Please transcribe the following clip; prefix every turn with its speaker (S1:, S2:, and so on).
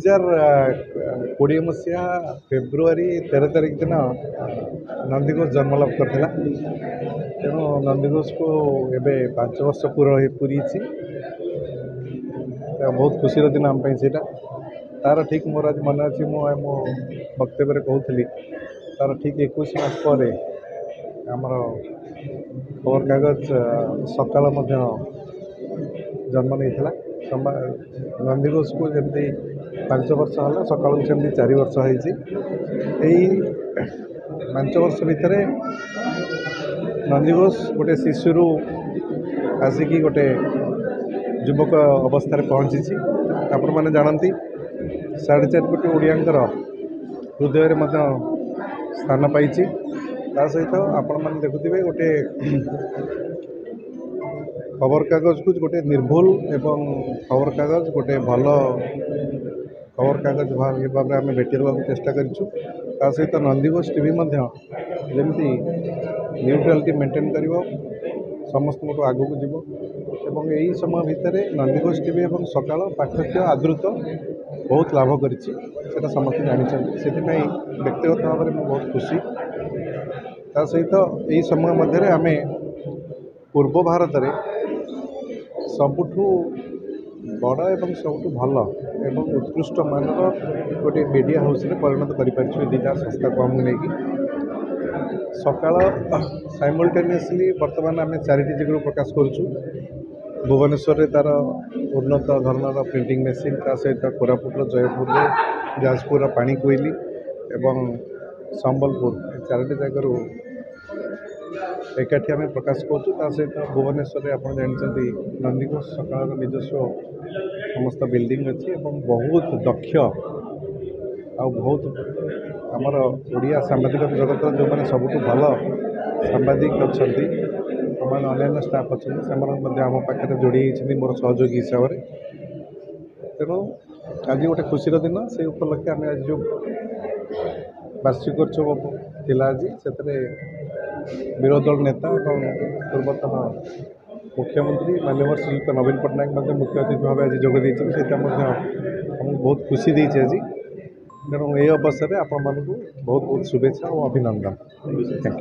S1: 2020 मसीहा फेब्रुआरी 13 तारिख दिन नंदीघोष जन्मलाभ करथिला। तेणु नंदीघोष को एबे 5 वर्ष पूरी बहुत खुशी दिन आम से तार ठीक मोर आज मन अच्छी मो वक्तव्य कहूली तार ठीक 21 मास पर आमर खबर कागज सकाल जन्म नहीं नंदीघोष को जमी 5 वर्ष है सकाल सेमती 4 वर्ष है 5 वर्ष भितर नंदीघोष गोटे शिशु आसिकी गोटे युवक अवस्था पहुँची आपण मैंने जानती 4.5 कोटी ओडियांकर हृदय में स्थान पाई सहित आपण मैंने देखुवे गोटे खबर कागज को गोटे निर्भुल एवं खबर कागज गोटे भल खबर कागज भाव में आम भेटा चेष्टा करूँ सहित नंदीघोष टीवी जमी न्यूट्रालिटी मेंटेन कर समस्त आगू को जीव एवं यही समय भितर नंदीघोष टीवी और सकाल पाठ्य आदृत बहुत लाभ कर समस्त जानते से व्यक्तिगत भाव में बहुत खुशी सहित यही समय मध्य आम पूर्व भारत में सबुठू बड़ एवं सबुठू भल एवं उत्कृष्ट मानर गोटे मीडिया हाउस में परिणत कर दुटा संस्था को आमको नहीं सकाल साइमल्टेनियसली बर्तमान आम 4टी जगह प्रकाश करुँ भुवनेश्वर तार उन्नत धरणर प्रिंटिंग मेसीन ता सहित कोरापुटर जयपुर जाजपुर पानी कोइली एवं संबलपुर 4टी जगह एकाठी आम प्रकाश करूँ सहित भुवनेश्वर आप जानते नंदीघोष सकाल निजस्व समस्त बिल्डिंग अच्छी बहुत दक्ष आ बहुत आमर ओडिया सांबादिक जगत जो मैंने सबुठ भल सांबादिक अच्छा अन्य स्टाफ अच्छा आम पाखे जोड़ी मोर सहयोगी हिसाब से तेणु आज गोटे खुशी दिन से उपलक्षे आम आज जो वार्षिकोत्सव थिला आज से विरोधी दल नेता और पूर्वतन मुख्यमंत्री माननीय श्रीयुक्त नवीन पट्टनायक मुख्य अतिथि भाव आज जोगदे से बहुत खुशी देती आज तेणु ये अवसर में आपण बहुत बहुत शुभेच्छा और अभिनंदन। Thank you.